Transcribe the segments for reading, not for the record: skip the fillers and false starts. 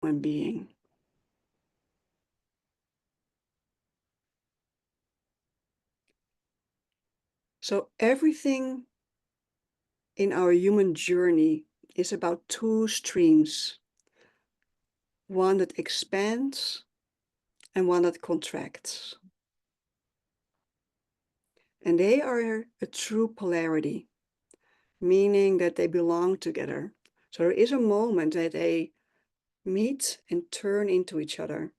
human being. So everything in our human journey is about two streams, one that expands and one that contracts. And they are a true polarity, meaning that they belong together. So there is a moment that they meet and turn into each other.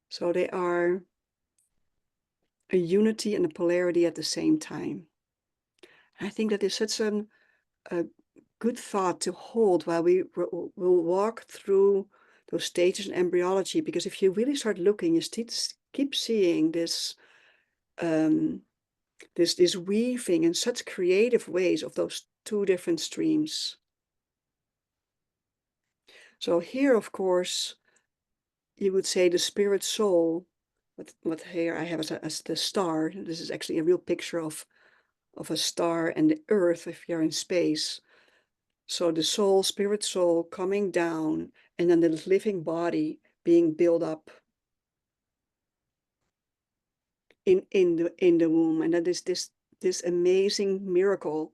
So they are a unity and a polarity at the same time. I think that is such a good thought to hold while we will walk through those stages in embryology, because if you really start looking, you keep seeing this this weaving in such creative ways of those two different streams. So here, of course, you would say the spirit soul, what here I have as the star. This is actually a real picture of a star and the earth if you're in space. So the soul, spirit soul coming down, and then the living body being built up in the womb. And that is this amazing miracle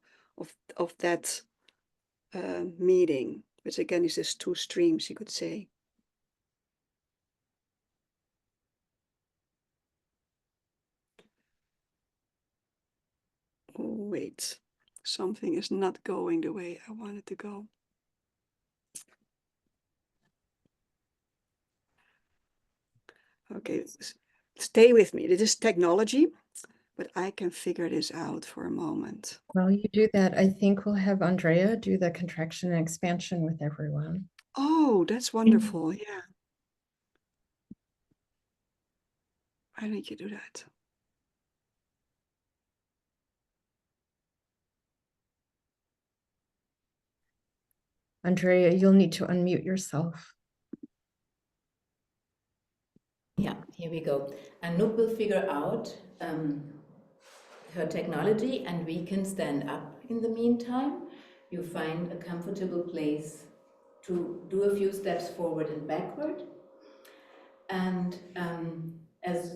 of that meeting, which again is this two streams, you could say. Oh, wait, something is not going the way I want it to go. Okay, stay with me. This is technology, but I can figure this out for a moment. While you do that, I think we'll have Andrea do the contraction and expansion with everyone. Oh, that's wonderful. Yeah. Why don't you do that? Andrea, you'll need to unmute yourself. Yeah, here we go. Anouk will figure out her technology, and we can stand up in the meantime. You find a comfortable place to do a few steps forward and backward. And as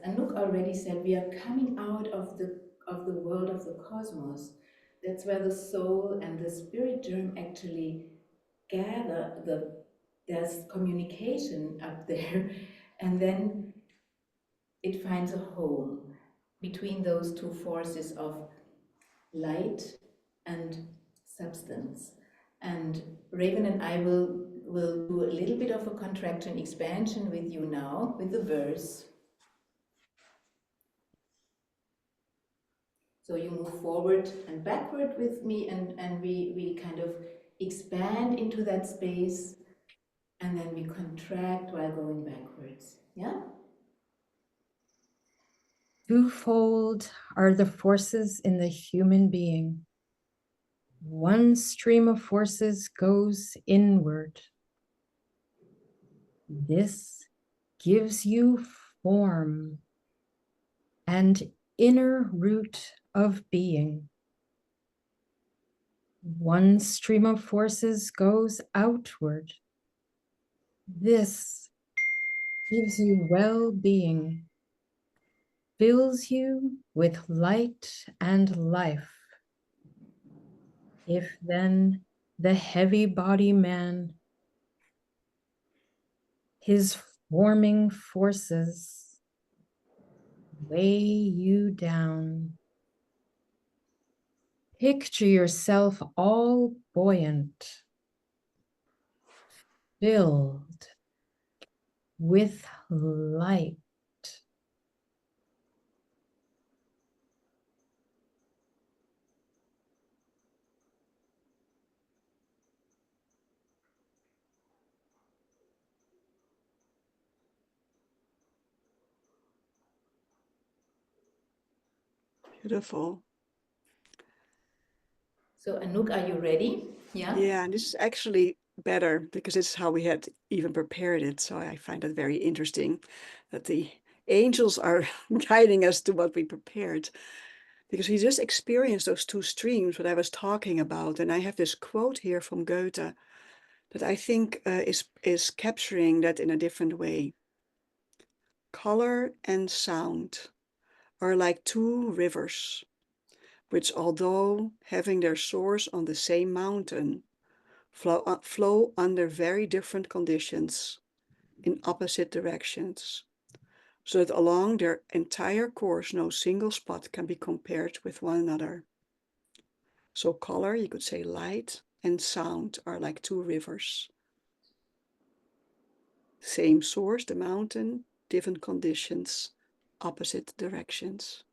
Anouk already said, we are coming out of the world of the cosmos. That's where the soul and the spirit germ actually gather. There's communication up there, and then it finds a home between those two forces of light and substance. And Raven and I will do a little bit of a contraction expansion with you now, with the verse. So you move forward and backward with me, and we kind of expand into that space, and then we contract while going backwards. Yeah? Twofold are the forces in the human being. One stream of forces goes inward. This gives you form and inner root of being. One stream of forces goes outward. This gives you well-being, fills you with light and life. If then the heavy body man, his forming forces weigh you down, picture yourself all buoyant, filled with light. Beautiful. So Anouk, are you ready? Yeah? Yeah, and this is actually better because this is how we had even prepared it. So I find it very interesting that the angels are guiding us to what we prepared, because we just experienced those two streams, what I was talking about. And I have this quote here from Goethe that I think is capturing that in a different way. Color and sound are like two rivers, which, although having their source on the same mountain, flow under very different conditions in opposite directions, so that along their entire course no single spot can be compared with one another. So color, you could say light, and sound are like two rivers. Same source, the mountain, different conditions, opposite directions.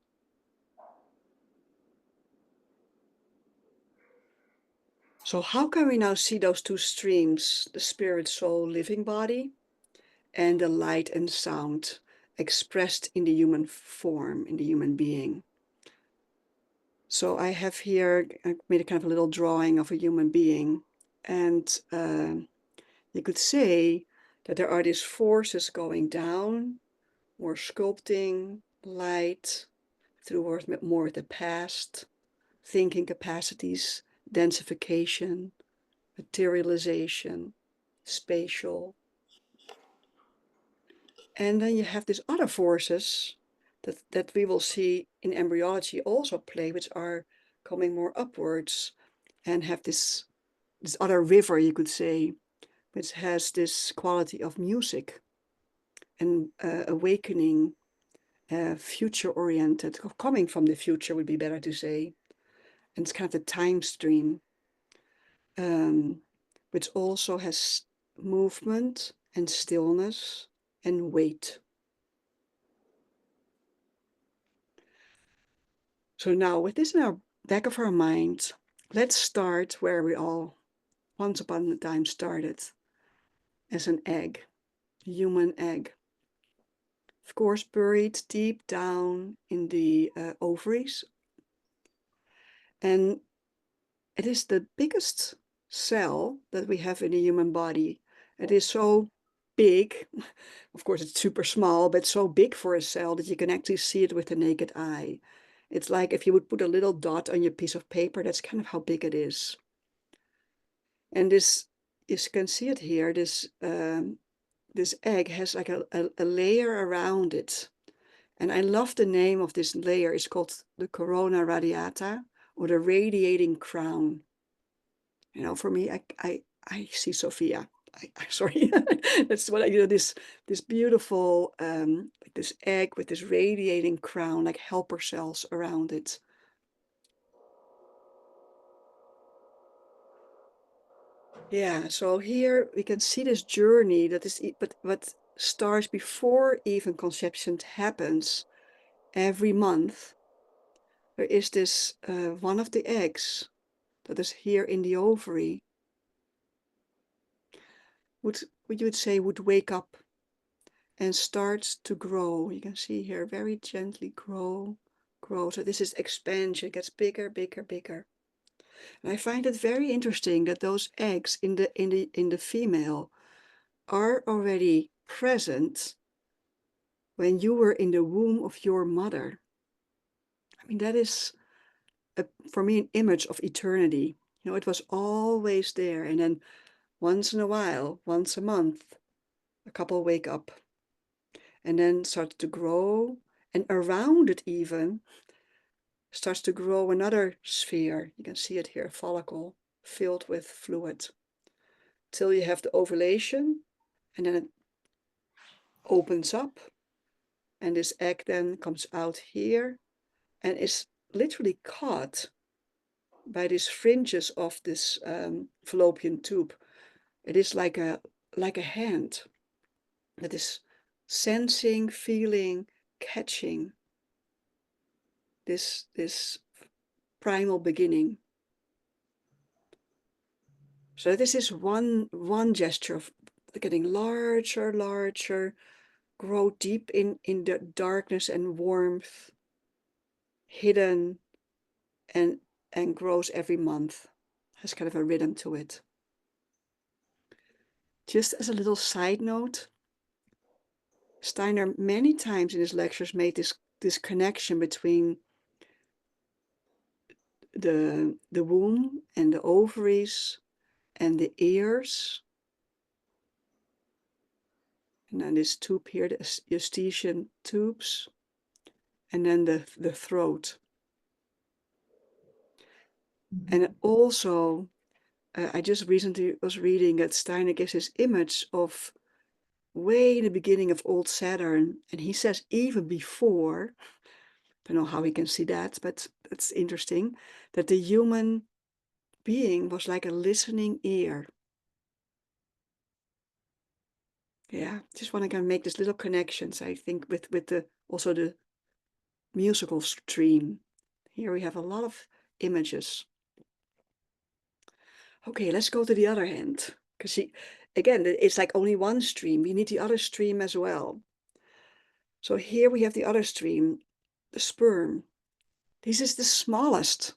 So how can we now see those two streams, the spirit, soul, living body, and the light and sound expressed in the human form, in the human being? So I have here, I made a kind of a little drawing of a human being, and you could say that there are these forces going down, more sculpting, light, towards more the past, thinking capacities, densification, materialization, spatial. And then you have these other forces that we will see in embryology also play, which are coming more upwards and have this other river, you could say, which has this quality of music and awakening, future-oriented, coming from the future would be better to say. And it's kind of the time stream, which also has movement and stillness and weight. So now, with this in our back of our mind, let's start where we all once upon a time started, as an egg, a human egg. Of course, buried deep down in the ovaries. And it is the biggest cell that we have in the human body. It is so big, of course it's super small, but so big for a cell that you can actually see it with the naked eye. It's like if you would put a little dot on your piece of paper, that's kind of how big it is. And this, you can see it here, this egg has like a layer around it. And I love the name of this layer. It's called the corona radiata, or the radiating crown. You know, for me, I see Sophia. Sorry, that's what I do. This beautiful like this egg with this radiating crown, like helper cells around it. Yeah, so here we can see this journey that is, but starts before even conception happens. Every month there is this one of the eggs that is here in the ovary would you would say would wake up and starts to grow. You can see here very gently grow. So this is expansion, it gets bigger, bigger, bigger. And I find it very interesting that those eggs in the female are already present when you were in the womb of your mother. I mean, that is for me an image of eternity. You know, it was always there, and then once in a while, once a month, a couple wake up and then start to grow, and around it even starts to grow another sphere. You can see it here, follicle filled with fluid, till you have the ovulation, and then it opens up, and this egg then comes out here and is literally caught by these fringes of this fallopian tube. It is like a hand that is sensing, feeling, catching this primal beginning. So this is one gesture of getting larger, grow deep in the darkness and warmth, hidden, and grows every month. Has kind of a rhythm to it. Just as a little side note, Steiner many times in his lectures made this connection between the womb and the ovaries and the ears And then this tube here, the eustachian tubes, and then the throat. And also, I just recently was reading that Steiner gives this image of way in the beginning of old Saturn, and he says even before, I don't know how he can see that, but it's interesting, that the human being was like a listening ear. Yeah, just want to make these little connections, I think, with the also the musical stream. Here we have a lot of images. Okay, let's go to the other hand. Because again, it's like only one stream. We need the other stream as well. So here we have the other stream, the sperm. This is the smallest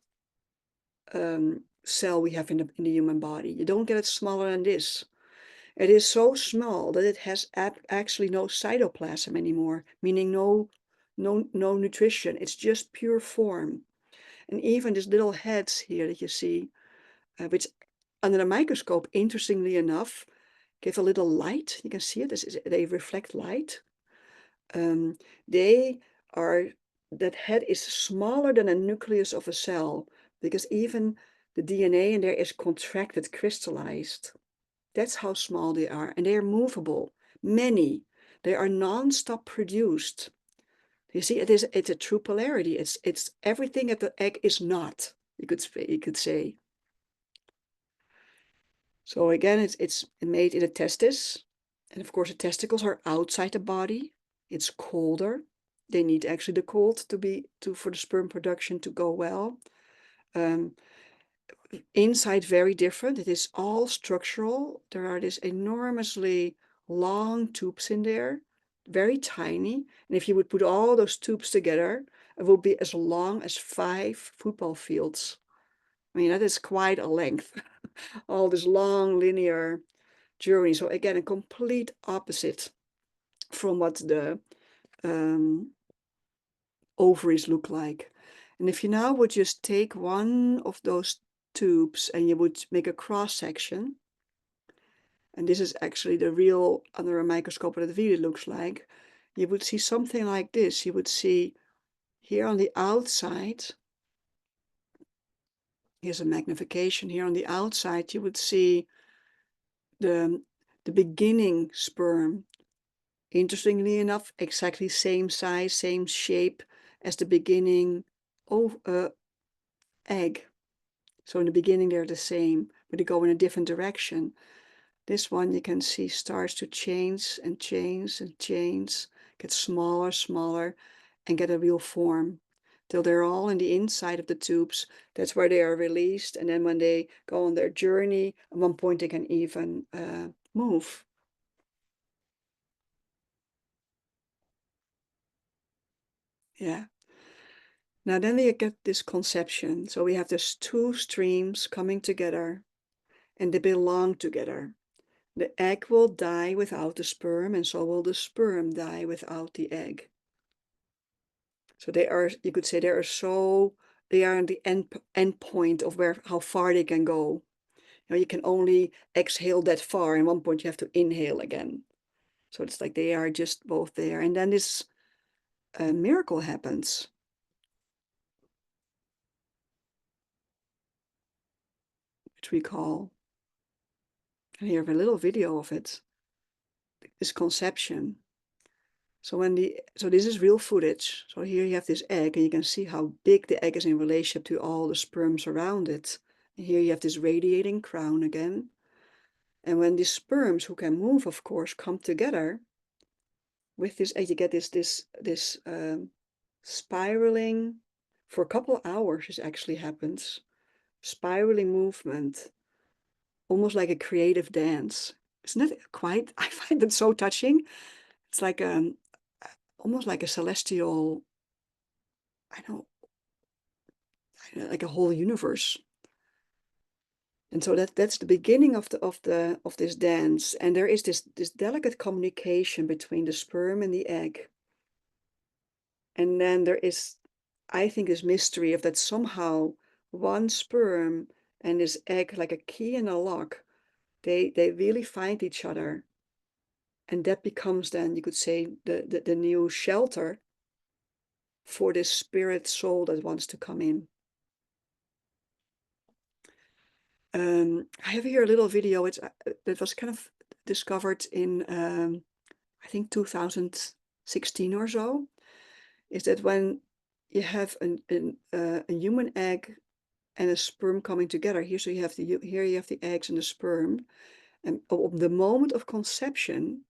cell we have in the human body. You don't get it smaller than this. It is so small that it has actually no cytoplasm anymore, meaning no nutrition. It's just pure form. And even these little heads here that you see, which under the microscope, interestingly enough, give a little light. You can see it. They reflect light. They are, that head is smaller than a nucleus of a cell, because even the DNA in there is contracted, crystallized. That's how small they are, and they are movable. Many. They are non-stop produced. You see, it's a true polarity. It's everything that the egg is not. You could say. So again, it's made in a testis, and of course the testicles are outside the body. It's colder. They need actually the cold for the sperm production to go well. Inside, very different. It is all structural. There are these enormously long tubes in there, very tiny. And if you would put all those tubes together, it would be as long as 5 football fields. I mean, that is quite a length. All this long linear journey. So again, a complete opposite from what the ovaries look like. And if you now would just take one of those tubes and you would make a cross section, and this is actually the real under a microscope what it really looks like, you would see something like this. You would see here on the outside, here's a magnification, here on the outside you would see the beginning sperm. Interestingly enough, exactly same size, same shape as the beginning egg. So in the beginning they're the same, but they go in a different direction. This one you can see starts to change and change and change, get smaller, smaller, and get a real form. Till they're all in the inside of the tubes. That's where they are released. And then when they go on their journey, at one point they can even move. Yeah. Now then we get this conception. So we have these 2 streams coming together, and they belong together. The egg will die without the sperm, and so will the sperm die without the egg. So they are, you could say, they are in the end point of how far they can go. You can only exhale that far, and at one point you have to inhale again. So it's like they are just both there. And then this miracle happens. Which we call, and here I have a little video of it, this conception. So this is real footage. So here you have this egg, and you can see how big the egg is in relationship to all the sperms around it. And here you have this radiating crown again. And when these sperms, who can move, of course, come together with this egg, you get this spiraling. For a couple of hours, this actually happens. Spiraling movement, almost like a creative dance. Isn't it quite? I find it so touching. It's like almost like a celestial, I don't know, like a whole universe. And so that's the beginning of this dance. And there is this delicate communication between the sperm and the egg. And then there is, I think, this mystery of that somehow one sperm and this egg, like a key and a lock, they really find each other. And that becomes then, you could say, the new shelter for this spirit soul that wants to come in. I have here a little video. That was kind of discovered in I think 2016 or so. Is that when you have a human egg and a sperm coming together here? So you have here you have the eggs and the sperm, and at the moment of conception,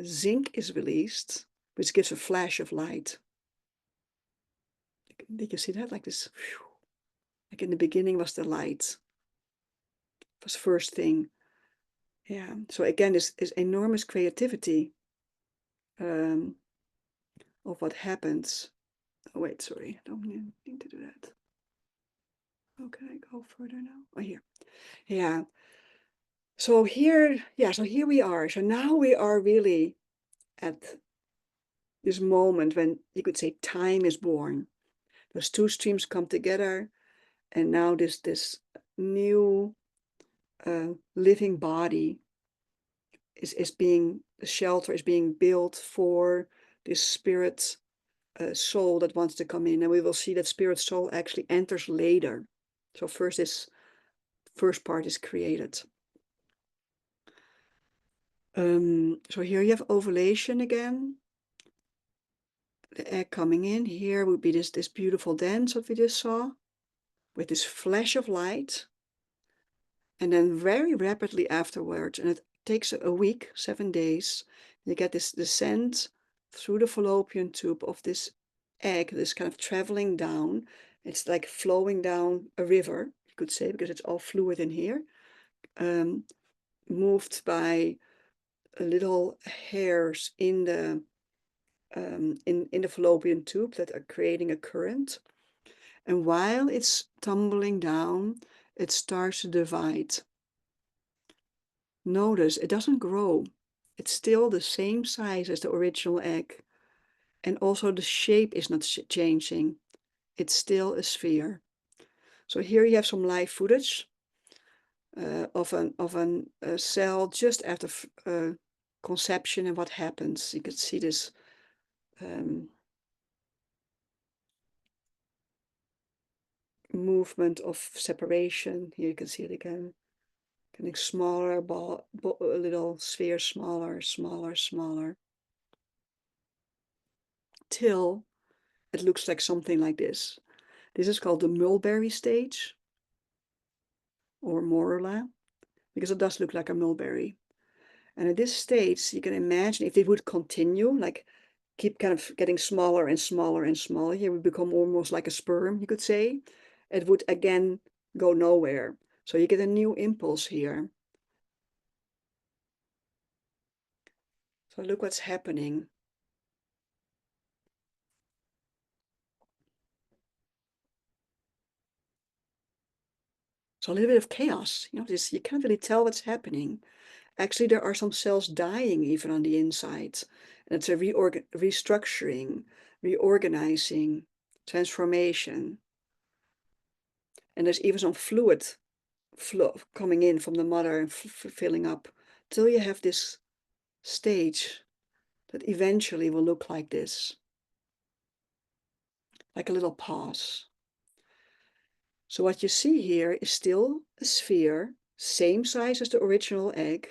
zinc is released, which gives a flash of light. Did you see that? Like this. Whew. Like in the beginning was the light. It was the first thing. Yeah. So again, this is enormous creativity of what happens. Oh, wait, sorry. I don't need to do that. Okay, go further now. Oh, here. Yeah. So here we are. So now we are really at this moment when you could say time is born. Those two streams come together, and now this new living body is being, the shelter is being built for this spirit soul that wants to come in. And we will see that spirit soul actually enters later. So first this first part is created. So here you have ovulation again. The egg coming in. Here would be this beautiful dance that we just saw, with this flash of light. And then very rapidly afterwards, and it takes a week, 7 days, you get this descent through the fallopian tube of this egg, this kind of traveling down. It's like flowing down a river, you could say, because it's all fluid in here, moved by little hairs in the fallopian tube that are creating a current. And while it's tumbling down, it starts to divide. Notice it doesn't grow. It's still the same size as the original egg. And also the shape is not changing. It's still a sphere. So here you have some live footage of a cell just after conception and what happens. You can see this movement of separation. Here you can see it again. Getting smaller, a little sphere, smaller, smaller, smaller. Till it looks like something like this. This is called the mulberry stage, or morula, because it does look like a mulberry. And at this stage, you can imagine if it would continue, like keep kind of getting smaller and smaller and smaller, here would become almost like a sperm, you could say. It would again go nowhere. So you get a new impulse here. So look what's happening. So a little bit of chaos, you can't really tell what's happening. Actually, there are some cells dying even on the inside. And it's a restructuring, reorganizing, transformation. And there's even some fluid flow coming in from the mother and filling up, till you have this stage that eventually will look like this, like a little pause. So what you see here is still a sphere, same size as the original egg.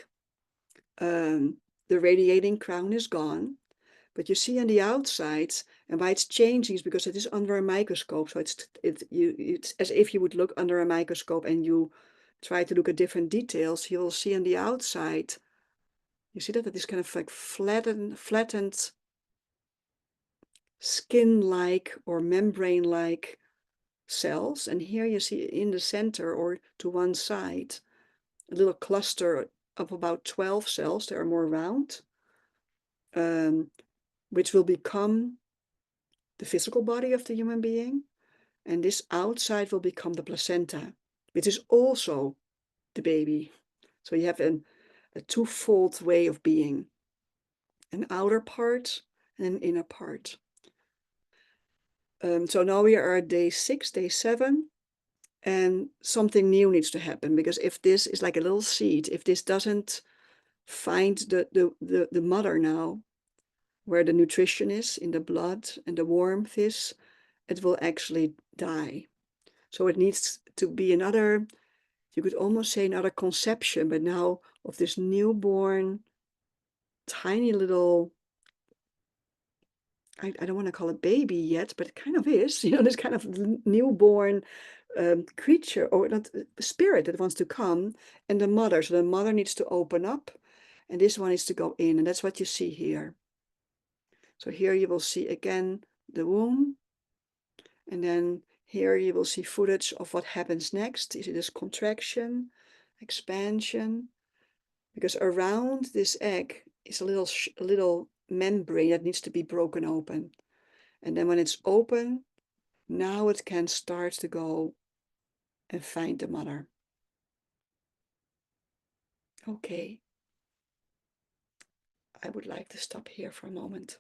The radiating crown is gone, but you see on the outside, and why it's changing is because it is under a microscope. So it's as if you would look under a microscope and you try to look at different details. You will see on the outside, you see that it is kind of like flattened skin-like or membrane-like cells. And here you see in the center, or to one side, a little cluster of about 12 cells. They are more round, which will become the physical body of the human being. And this outside will become the placenta, which is also the baby. So you have a twofold way of being, an outer part and an inner part. So now we are at day 6, day 7, and something new needs to happen, because if this is like a little seed, if this doesn't find the mother now, where the nutrition is in the blood and the warmth is, it will actually die. So it needs to be another, you could almost say another conception, but now of this newborn, tiny little, I don't want to call it baby yet, but it kind of is, this kind of newborn creature, or not, spirit that wants to come, and the mother. So the mother needs to open up, and this one needs to go in, and that's what you see here. So here you will see again the womb, and then here you will see footage of what happens next. You see this contraction, expansion, because around this egg is a little membrane that needs to be broken open. And then when it's open, now it can start to go and find the mother. Okay. I would like to stop here for a moment.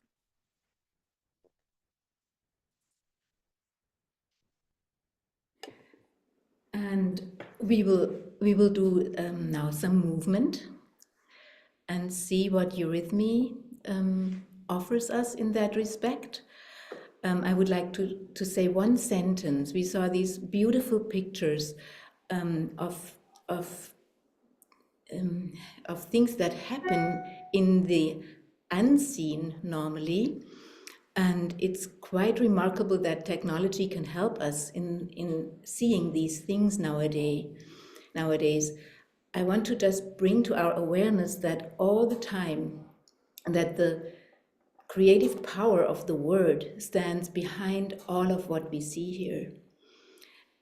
And we will do now some movement and see what eurythmy offers us in that respect. I would like to say one sentence. We saw these beautiful pictures of things that happen in the unseen normally. And it's quite remarkable that technology can help us in seeing these things nowadays. I want to just bring to our awareness that all the time, that the creative power of the word stands behind all of what we see here.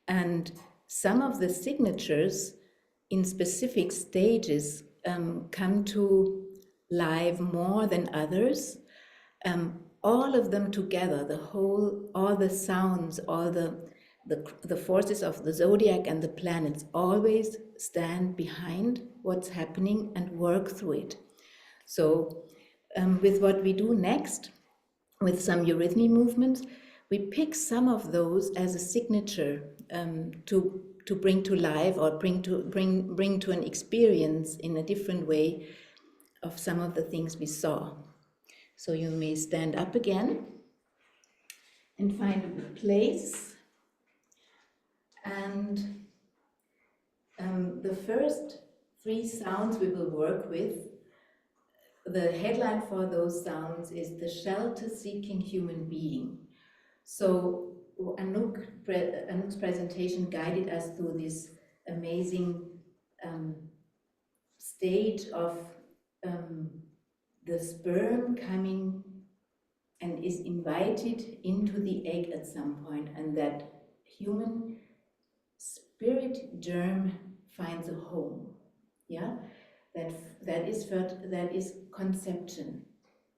And some of the signatures in specific stages come to life more than others. All of them together, all the sounds, all the forces of the zodiac and the planets always stand behind what's happening and work through it. So with what we do next, with some eurythmy movements, we pick some of those as a signature to bring to life, or bring to an experience in a different way of some of the things we saw. So you may stand up again and find a place. And the first three sounds we will work with, the headline for those sounds is the shelter-seeking human being. So Anouk's presentation guided us through this amazing stage of the sperm coming and is invited into the egg at some point, and that human spirit germ finds a home. Yeah, that is conception.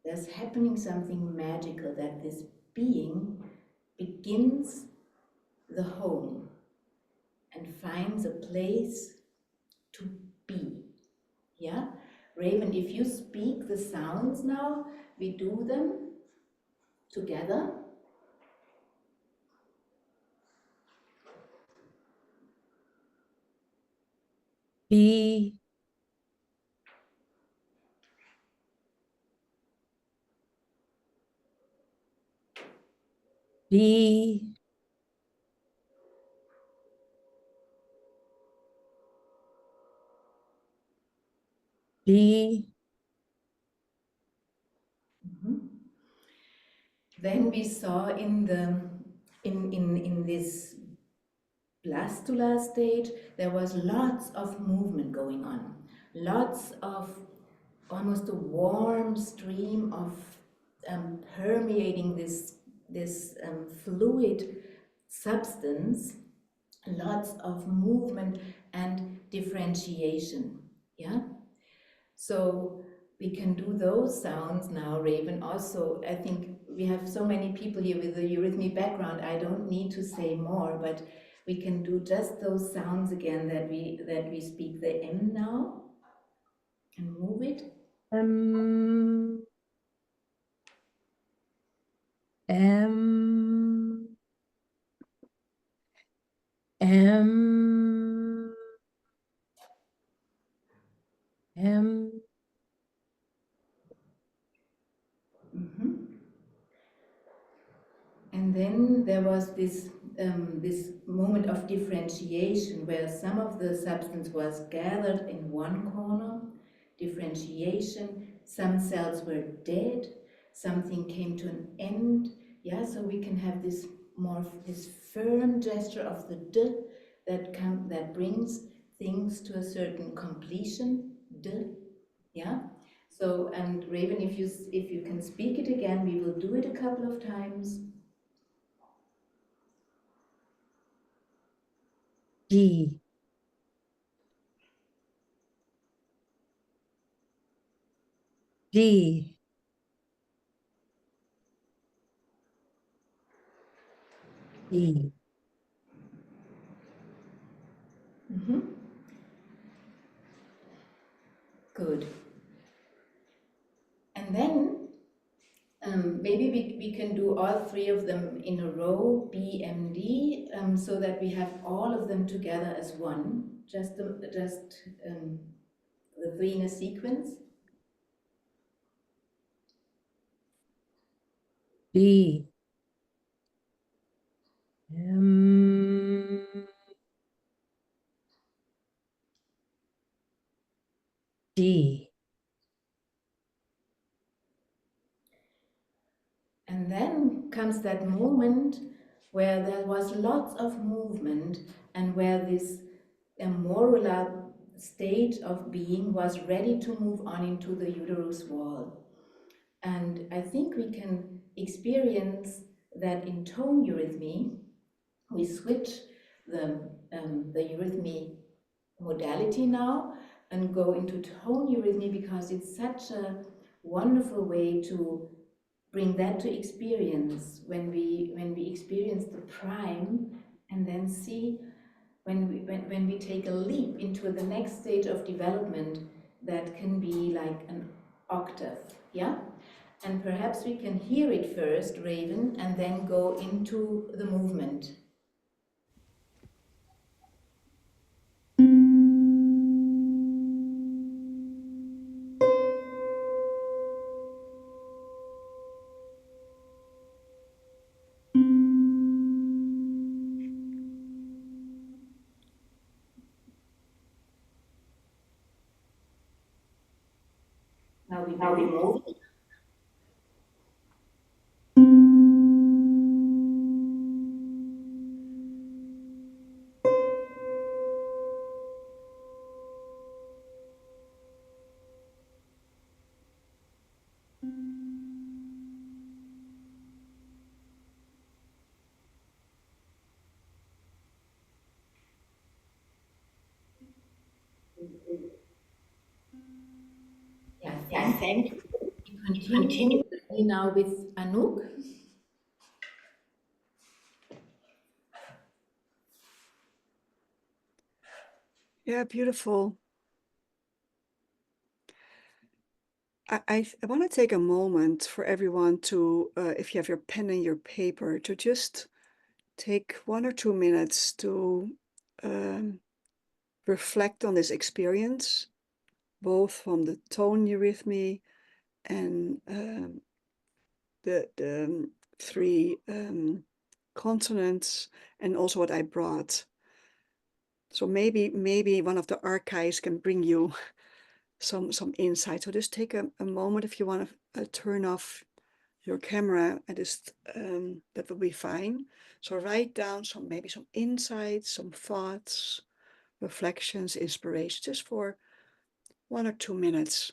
There's happening something magical, that this being begins the home and finds a place to be. Yeah, Raven, if you speak the sounds now, we do them together. Be. Be. Be. Then we saw in this blastula stage, there was lots of movement going on, lots of almost a warm stream of permeating this fluid substance, lots of movement and differentiation. Yeah. So we can do those sounds now, Raven. Also, I think we have so many people here with a eurythmy background. I don't need to say more, but we can do just those sounds again, that we speak the M now and move it. M. M. M. M. then there was this this moment of differentiation where some of the substance was gathered in one corner, differentiation, some cells were dead, something came to an end. Yeah, so we can have this more this firm gesture of the d that brings things to a certain completion. D, yeah. So, and Raven, if you can speak it again, we will do it a couple of times. D. D. D. Mm-hmm. Good. And then maybe we can do all three of them in a row, B, M, D, so that we have all of them together as one, just the three in a sequence. D. M. D. And then comes that moment where there was lots of movement and where this moral state of being was ready to move on into the uterus wall. And I think we can experience that in tone eurythmy. We switch the eurythmy modality now and go into tone eurythmy because it's such a wonderful way to bring that to experience when we experience the prime and then see when we take a leap into the next stage of development that can be like an octave, yeah? And perhaps we can hear it first, Raven, and then go into the movement. Now we move. Yeah, thank you. We continue now with Anouk. Yeah, beautiful. I want to take a moment for everyone to, if you have your pen and your paper, to just take 1 or 2 minutes to reflect on this experience, both from the tone eurythmy and the 3 consonants, and also what I brought. So maybe one of the archives can bring you some insight. So just take a moment if you want to turn off your camera, and just that will be fine. So write down maybe some insights, some thoughts, reflections, inspiration, just for 1 or 2 minutes.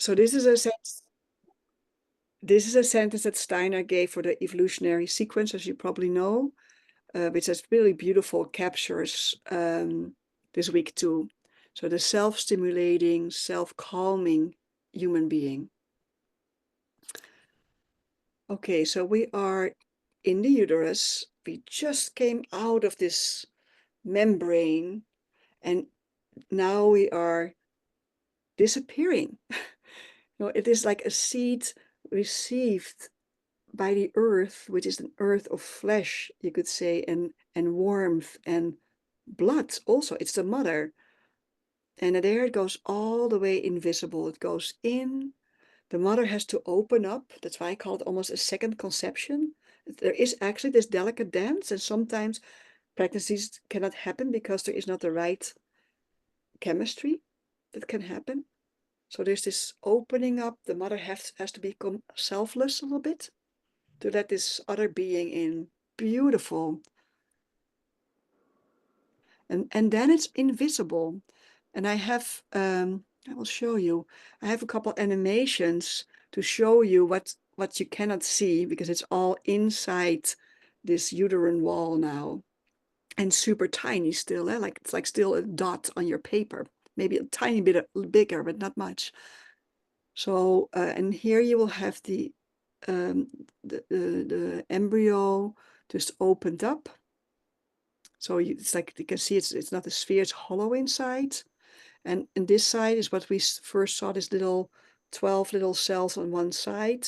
So this is a sentence that Steiner gave for the evolutionary sequence, as you probably know, which is really beautiful, captures this week too. So the self-stimulating, self-calming human being. Okay, so we are in the uterus. We just came out of this membrane, and now we are disappearing. It is like a seed received by the earth, which is an earth of flesh, you could say, and warmth and blood also. It's the mother. And there it goes all the way invisible. It goes in. The mother has to open up. That's why I call it almost a second conception. There is actually this delicate dance, and sometimes pregnancies cannot happen because there is not the right chemistry that can happen. So there's this opening up. The mother has to become selfless a little bit to let this other being in. Beautiful. And then it's invisible. And I will show you. I have a couple animations to show you what you cannot see, because it's all inside this uterine wall now, and super tiny still. Like it's like still a dot on your paper, maybe a tiny bit bigger, but not much. So and here you will have the embryo just opened up. So it's like you can see it's not a sphere, it's hollow inside. And this side is what we first saw, this little 12 little cells on one side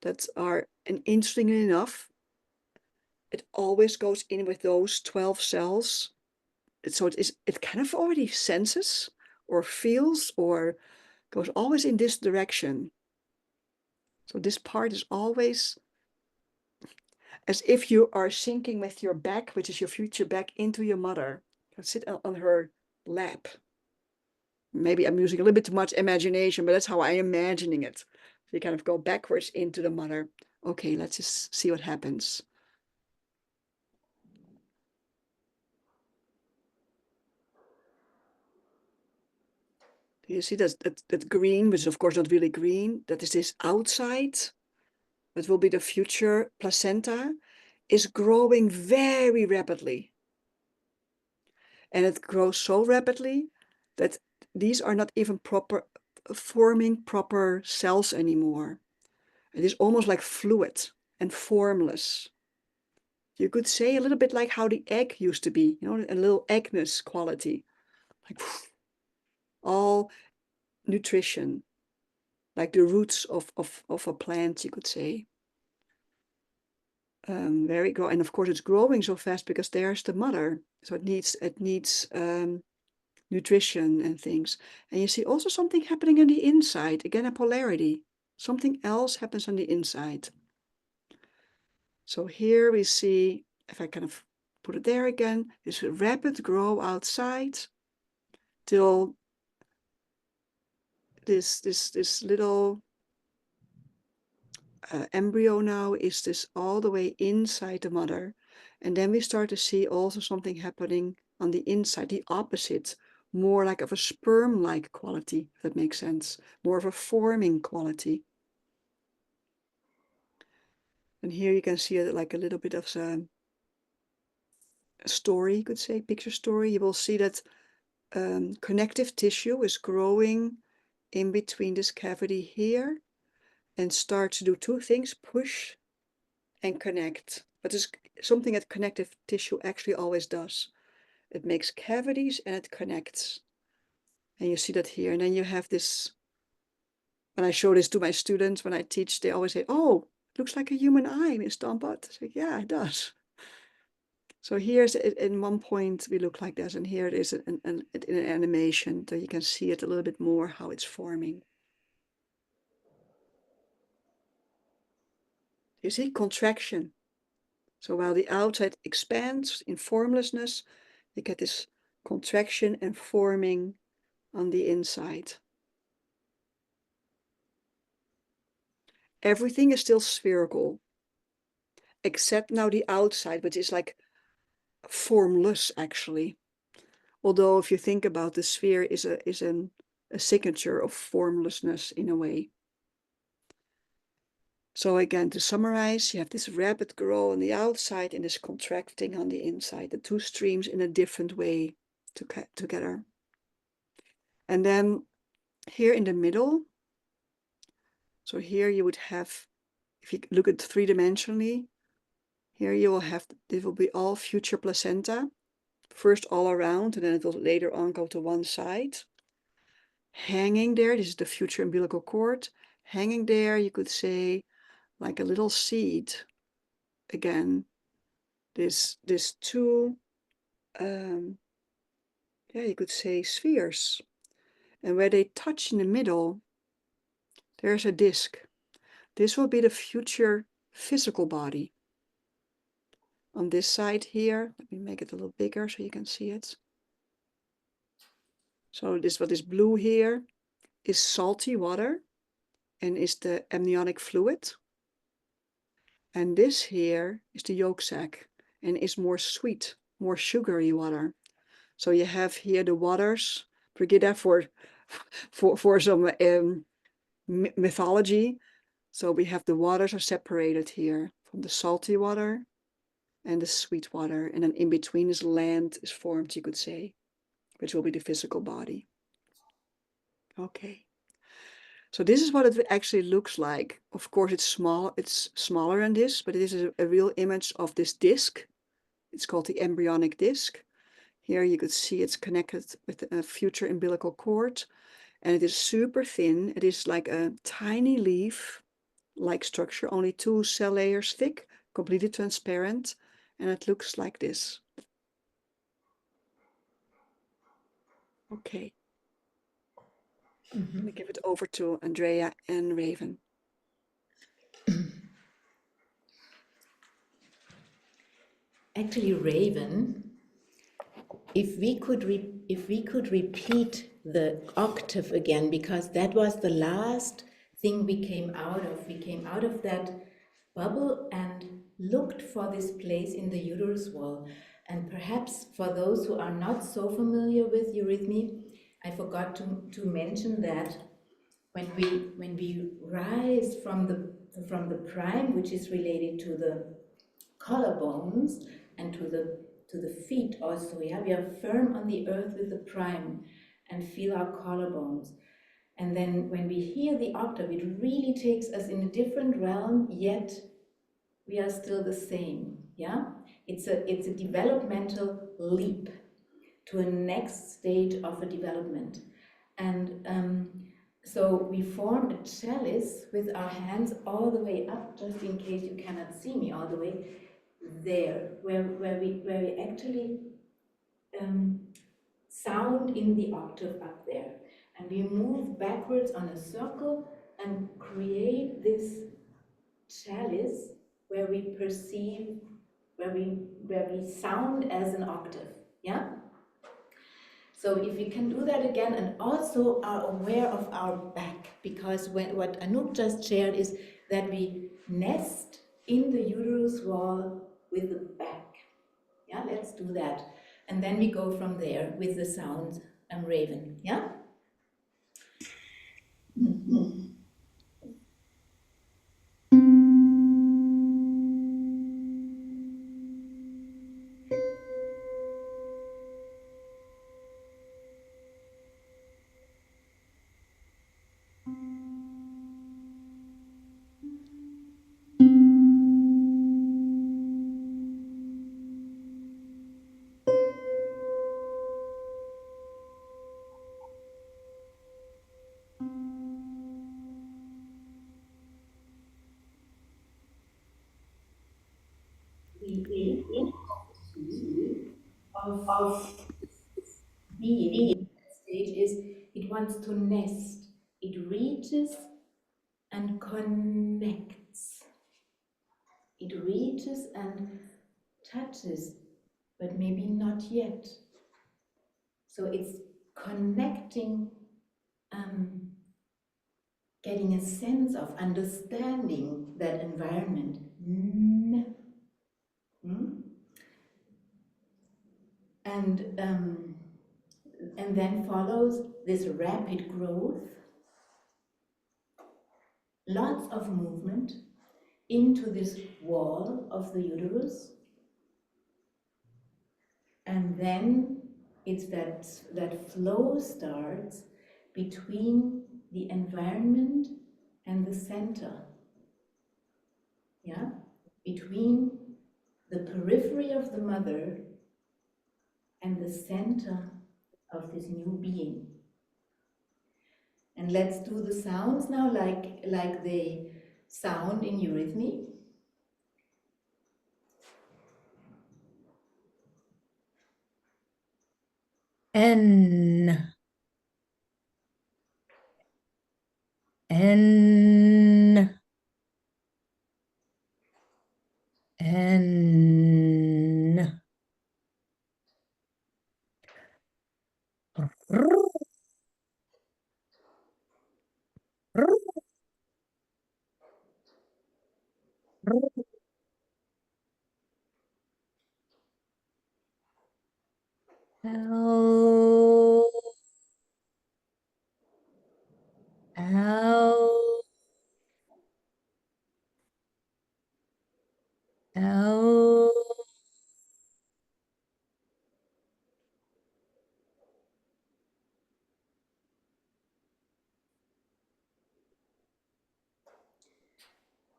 that are, and interestingly enough, it always goes in with those 12 cells. So it kind of already senses or feels or goes always in this direction. So this part is always as if you are sinking with your back, which is your future back, into your mother. You sit on her lap. Maybe I'm using a little bit too much imagination, but that's how I'm imagining it. So you kind of go backwards into the mother. Okay, let's just see what happens. Do you see that green, which is of course not really green, that is this outside, that will be the future placenta, is growing very rapidly. And it grows so rapidly that these are not even forming proper cells anymore. It is almost like fluid and formless. You could say a little bit like how the egg used to be, a little eggness quality, like all nutrition, like the roots of a plant, you could say. Very grow, and of course it's growing so fast because there's the mother, so it needs nutrition and things. And you see also something happening on the inside, again a polarity. Something else happens on the inside. So here we see, if I kind of put it there again, this rapid grow outside till this little embryo now is this all the way inside the mother. And then we start to see also something happening on the inside, the opposite, more like of a sperm-like quality, if that makes sense, more of a forming quality. And here you can see it like a little bit of a story, you could say, picture story. You will see that connective tissue is growing in between this cavity here and start to do two things, push and connect. But it's something that connective tissue actually always does. It makes cavities and it connects. And you see that here. And then you have this, when I show this to my students, when I teach, they always say, oh, it looks like a human eye, Miss Tompot. I say, yeah, it does. So here's, in one point, we look like this. And here it is in an animation, so you can see it a little bit more, how it's forming. You see contraction. So while the outside expands in formlessness, you get this contraction and forming on the inside. Everything is still spherical, except now the outside, which is like formless actually. Although if you think about the sphere is an a signature of formlessness in a way. So again, to summarize, you have this rapid growth on the outside and this contracting on the inside, the two streams in a different way together. And then here in the middle, so here you would have, if you look at three-dimensionally, here you will have, this will be all future placenta, first all around, and then it will later on go to one side. Hanging there, this is the future umbilical cord. Hanging there, you could say, like a little seed. Again, this two, you could say spheres. And where they touch in the middle, there's a disc. This will be the future physical body. On this side here, let me make it a little bigger so you can see it. So this, what is blue here, is salty water and is the amniotic fluid. And this here is the yolk sac and is more sweet, more sugary water. So you have here the waters, Brigitte, for some mythology. So we have the waters are separated here from the salty water and the sweet water. And then in between is land is formed, you could say, which will be the physical body. Okay. So this is what it actually looks like. Of course, it's small. It's smaller than this, but it is a real image of this disc. It's called the embryonic disc. Here you could see it's connected with a future umbilical cord, and it is super thin. It is like a tiny leaf-like structure, only 2 cell layers thick, completely transparent, and it looks like this. Okay. Let me give it over to Andrea and Raven. Actually, Raven, if we could repeat the octave again, because that was the last thing we came out of. We came out of that bubble and looked for this place in the uterus wall. And perhaps for those who are not so familiar with eurythmy, I forgot to mention that when we rise from the prime, which is related to the collarbones and to the feet also, yeah, we are firm on the earth with the prime and feel our collarbones. And then when we hear the octave, it really takes us in a different realm, yet we are still the same. Yeah, it's a developmental leap to a next stage of a development. And so we form a chalice with our hands all the way up, just in case you cannot see me all the way there, where we actually sound in the octave up there. And we move backwards on a circle and create this chalice where we perceive, where we sound as an octave. Yeah? So if we can do that again and also are aware of our back, because what Anouk just shared is that we nest in the uterus wall with the back. Yeah, let's do that. And then we go from there with the sounds and Raven. Yeah? The of being stage is it wants to nest. It reaches and connects. It reaches and touches, but maybe not yet. So it's connecting, getting a sense of understanding that environment. And And then follows this rapid growth, lots of movement into this wall of the uterus. And then it's that flow starts between the environment and the center. Yeah? Between the periphery of the mother and the center of this new being. And let's do the sounds now like they sound in eurythmy. N. N. N. L. L. L.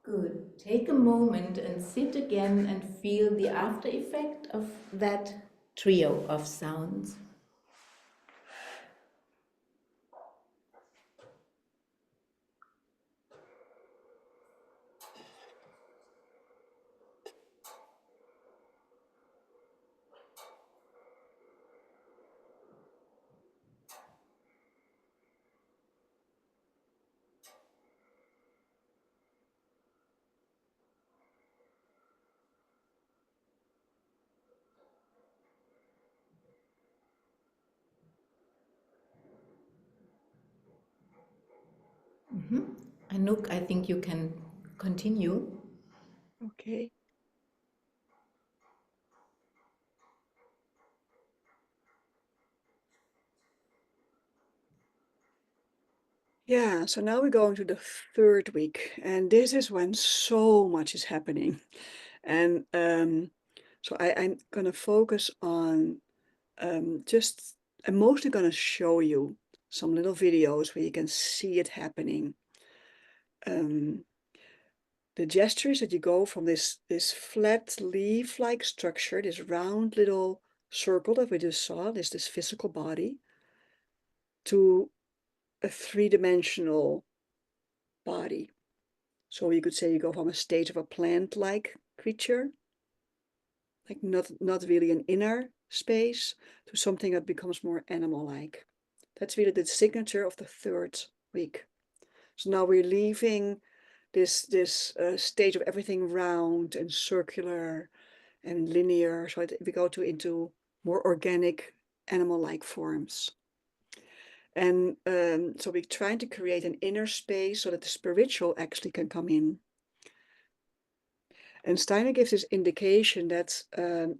Good. Take a moment and sit again and feel the after effect of that trio of sounds. Anouk, I think you can continue. Okay. Yeah, so now we're going to the third week, and this is when so much is happening. And so I'm going to focus on I'm mostly going to show you some little videos where you can see it happening. The gesture is that you go from this flat leaf-like structure, this round little circle that we just saw, this physical body, to a three-dimensional body. So you could say you go from a stage of a plant-like creature, like not really an inner space, to something that becomes more animal-like. That's really the signature of the third week. So now we're leaving this stage of everything round and circular and linear. So we go into more organic, animal-like forms. And so we're trying to create an inner space so that the spiritual actually can come in. And Steiner gives this indication that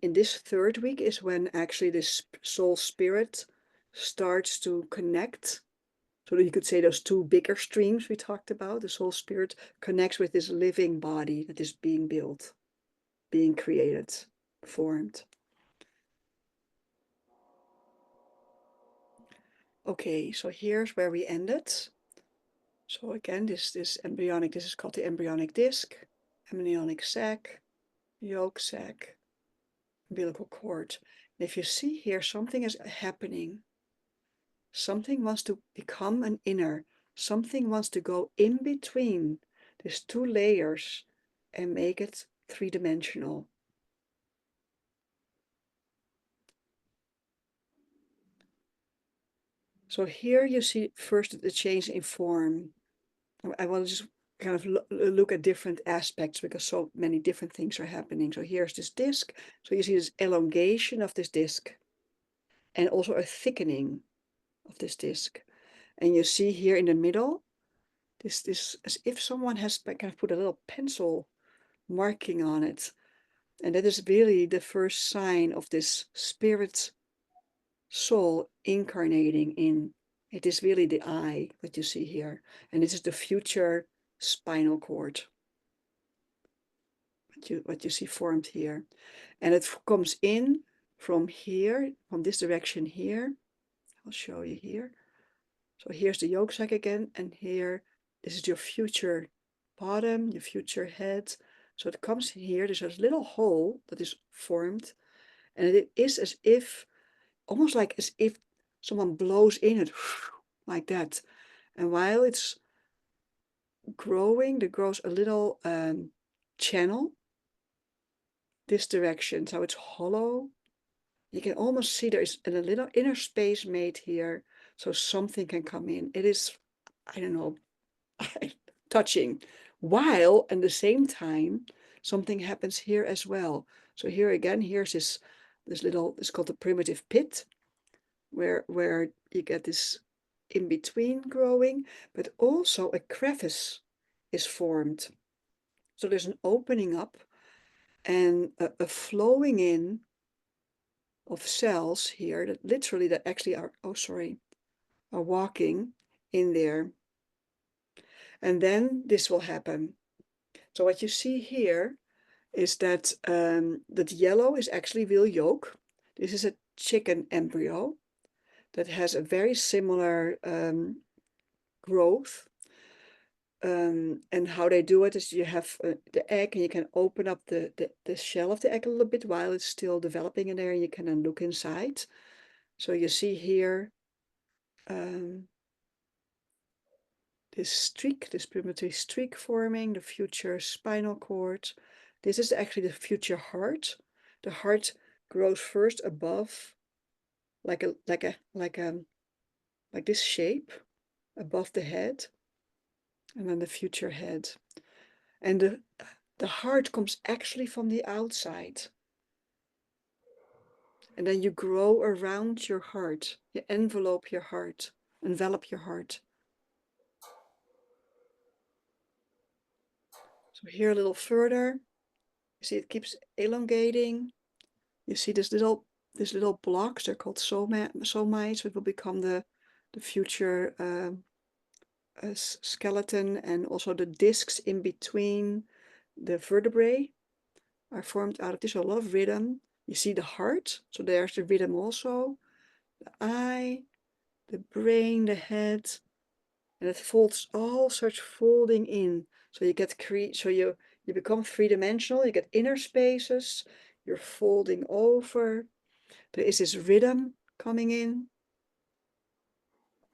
in this third week is when actually this soul spirit starts to connect. So that you could say those two bigger streams we talked about, the soul spirit connects with this living body that is being built, being created, formed. Okay, so here's where we ended. So again, this embryonic, this is called the embryonic disc, embryonic sac, yolk sac, umbilical cord. And if you see here, something is happening. Something wants to become an inner. Something wants to go in between these two layers and make it three-dimensional. So here you see first the change in form. I want to just kind of look at different aspects because so many different things are happening. So here's this disc. So you see this elongation of this disc and also a thickening of this disc. And you see here in the middle, this as if someone has kind of put a little pencil marking on it. And that is really the first sign of this spirit soul incarnating in. It is really the eye that you see here. And this is the future spinal cord. What you see formed here. And it comes in from here, from this direction here. I'll show you here. So here's the yolk sac again, and here, this is your future bottom, your future head. So it comes here, there's a little hole that is formed, and it is as if, almost like as if someone blows in it, like that. And while it's growing, there grows a little channel this direction, so it's hollow. You can almost see there is a little inner space made here, so something can come in. It is, I don't know, touching, while at the same time something happens here as well. So here again, here's this little, it's called the primitive pit, where you get this in between growing, but also a crevice is formed. So there's an opening up and a flowing in of cells here that literally that actually are are walking in there. And then this will happen. So what you see here is that that yellow is actually real yolk. This is a chicken embryo that has a very similar growth. And how they do it is you have the egg, and you can open up the shell of the egg a little bit while it's still developing in there, and you can then look inside. So you see here this streak, this primitive streak forming, the future spinal cord. This is actually the future heart. The heart grows first above, like this shape above the head, and then the future head. And the heart comes actually from the outside. And then you grow around your heart. You envelop your heart. So here a little further, you see it keeps elongating. You see these little blocks, they're called somites, which will become the future skeleton, and also the discs in between the vertebrae are formed out of this. So a lot of rhythm. You see the heart, so there's the rhythm also. The eye, the brain, the head, and it folds, all starts folding in. So you get you become three-dimensional. You get inner spaces. You're folding over. There is this rhythm coming in.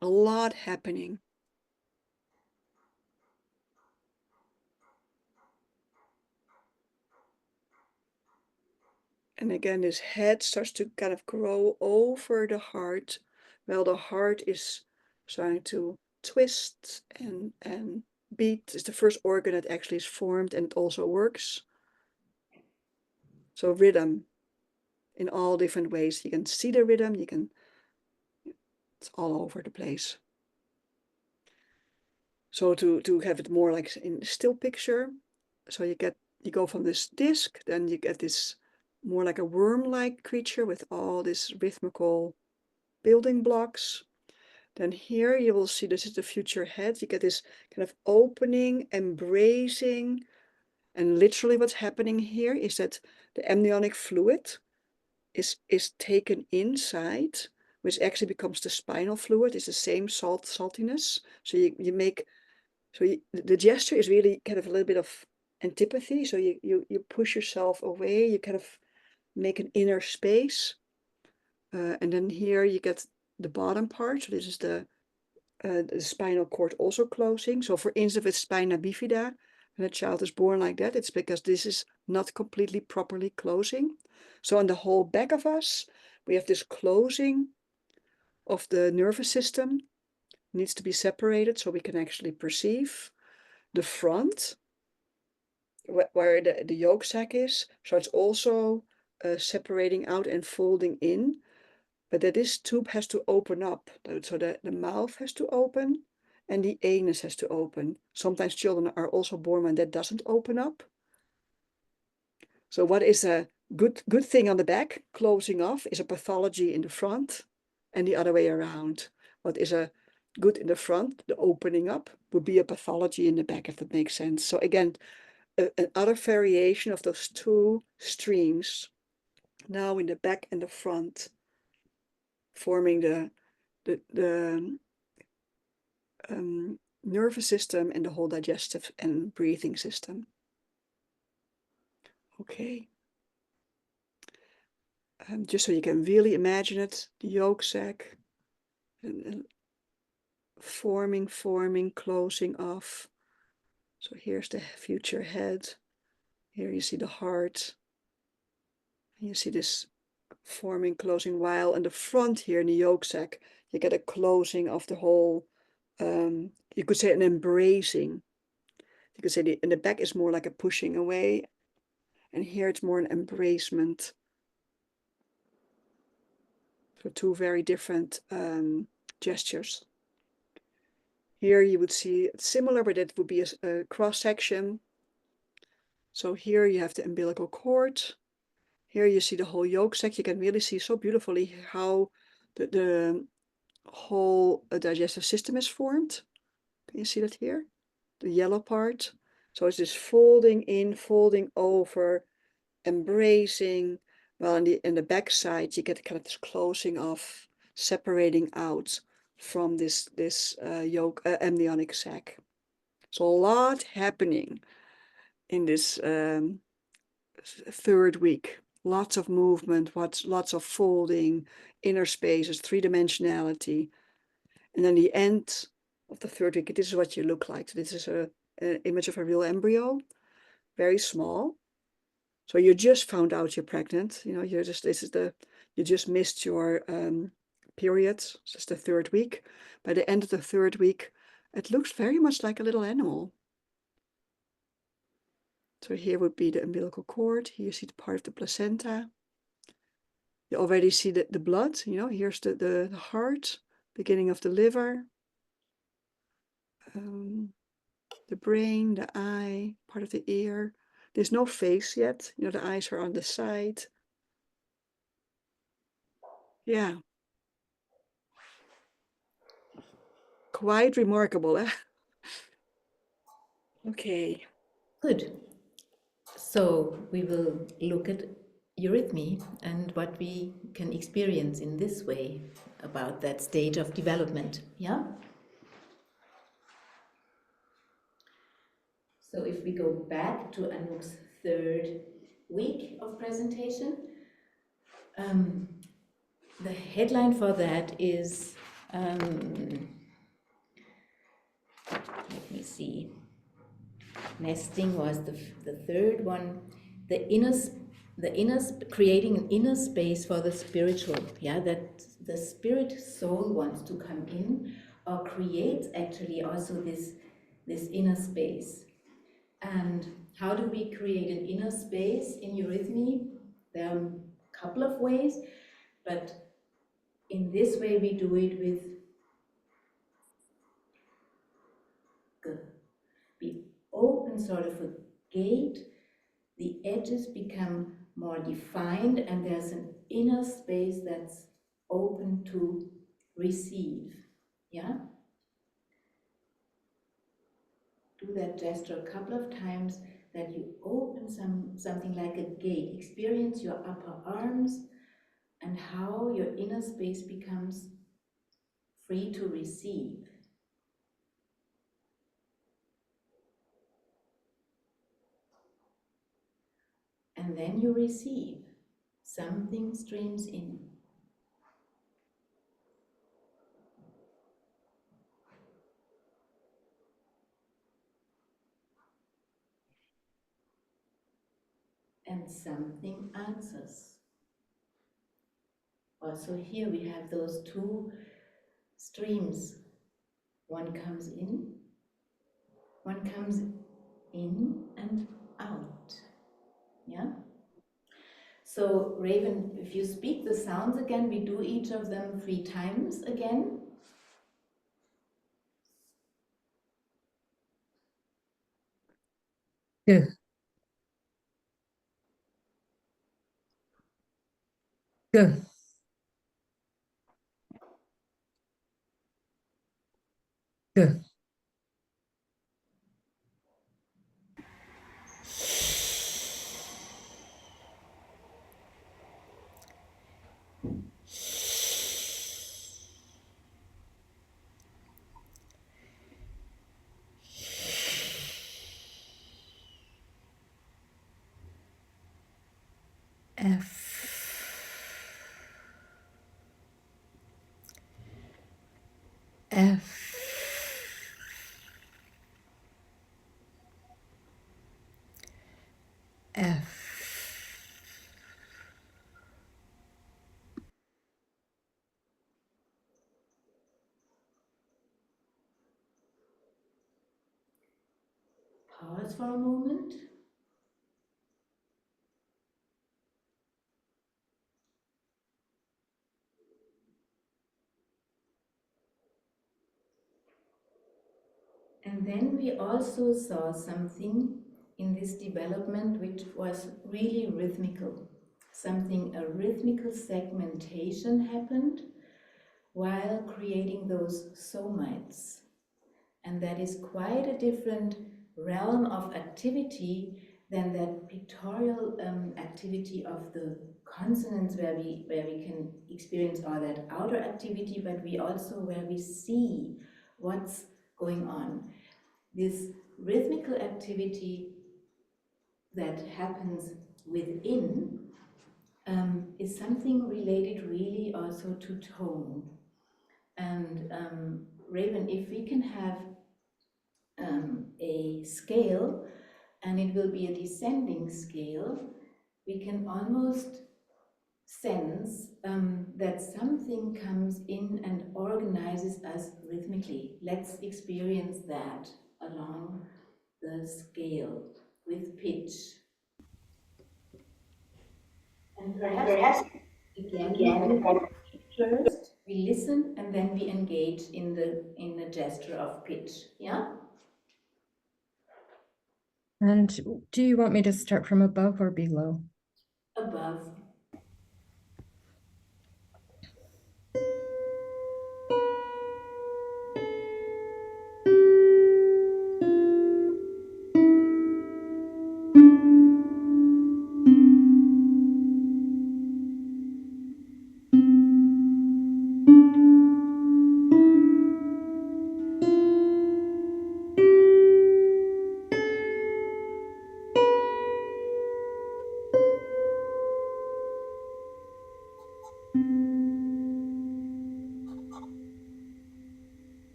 A lot happening. And again, this head starts to kind of grow over the heart, while the heart is starting to twist and beat. It's the first organ that actually is formed, and it also works. So rhythm in all different ways. You can see the rhythm, it's all over the place. So to have it more like in still picture, so you go from this disc, then you get this more like a worm-like creature with all these rhythmical building blocks. Then here you will see this is the future head. You get this kind of opening, embracing, and literally what's happening here is that the embryonic fluid is taken inside, which actually becomes the spinal fluid. It's the same saltiness. So the gesture is really kind of a little bit of antipathy. So you push yourself away. You kind of make an inner space, and then here you get the bottom part. So this is the spinal cord also closing. So for instance, with spina bifida, when a child is born like that, it's because this is not completely properly closing. So on the whole back of us, we have this closing of the nervous system. It needs to be separated so we can actually perceive. The front, where the yolk sac is, so it's also separating out and folding in. But that this tube has to open up, so the mouth has to open and the anus has to open. Sometimes children are also born when that doesn't open up. So what is a good thing on the back, closing off, is a pathology in the front. and the other way around. What is a good in the front, the opening up, would be a pathology in the back, if that makes sense. So again, another variation of those two streams, now in the back and the front, forming the nervous system and the whole digestive and breathing system. Okay. Just so you can really imagine it, the yolk sac, and forming, closing off. So here's the future head. Here you see the heart. And you see this forming, closing, while in the front here in the yolk sac, you get a closing of the whole, you could say an embracing. You could say in the back is more like a pushing away, and here it's more an embracement. So two very different gestures. Here you would see similar, but it would be a cross section. So here you have the umbilical cord. Here you see the whole yolk sac. You can really see so beautifully how the whole digestive system is formed. Can you see that here? The yellow part. So it's this folding in, folding over, embracing. Well, in the back side, you get kind of this closing off, separating out from this embryonic sac. So a lot happening in this third week. Lots of movement, lots of folding, inner spaces, three-dimensionality. And then the end of the third week, this is what you look like. So this is an image of a real embryo, very small. So you just found out you're pregnant. You know, you just missed your period. This is the third week. By the end of the third week, it looks very much like a little animal. So here would be the umbilical cord. Here you see the part of the placenta. You already see the blood. You know, here's the heart, beginning of the liver, the brain, the eye, part of the ear. There's no face yet. You know, the eyes are on the side. Yeah. Quite remarkable, eh? Okay. Good. So we will look at eurythmy and what we can experience in this way about that stage of development. Yeah? So if we go back to Anouk's third week of presentation, the headline for that is, let me see, nesting was the third one, creating an inner space for the spiritual, yeah, that the spirit soul wants to come in or creates actually also this inner space. And how do we create an inner space in eurythmy? There are a couple of ways, but in this way we do it with we open sort of a gate, the edges become more defined, and there's an inner space that's open to receive. Yeah? Do that gesture a couple of times, that you open something like a gate. Experience your upper arms and how your inner space becomes free to receive. And then you receive. Something streams in. And something answers. Also here we have those two streams. One comes in and out. Yeah? So Raven, if you speak the sounds again, we do each of them 3 times again. Good. Good. Good. F. F. F. Pause for a moment. And then we also saw something in this development which was really rhythmical. A rhythmical segmentation happened while creating those somites. And that is quite a different realm of activity than that pictorial activity of the consonants where we can experience all that outer activity, but we also where we see what's going on. This rhythmical activity that happens within is something related really also to tone. And Raven, if we can have a scale, and it will be a descending scale, we can almost sense that something comes in and organizes us rhythmically. Let's experience that along the scale with pitch. And perhaps again, first we listen and then we engage in the gesture of pitch. Yeah? And do you want me to start from above or below? Above.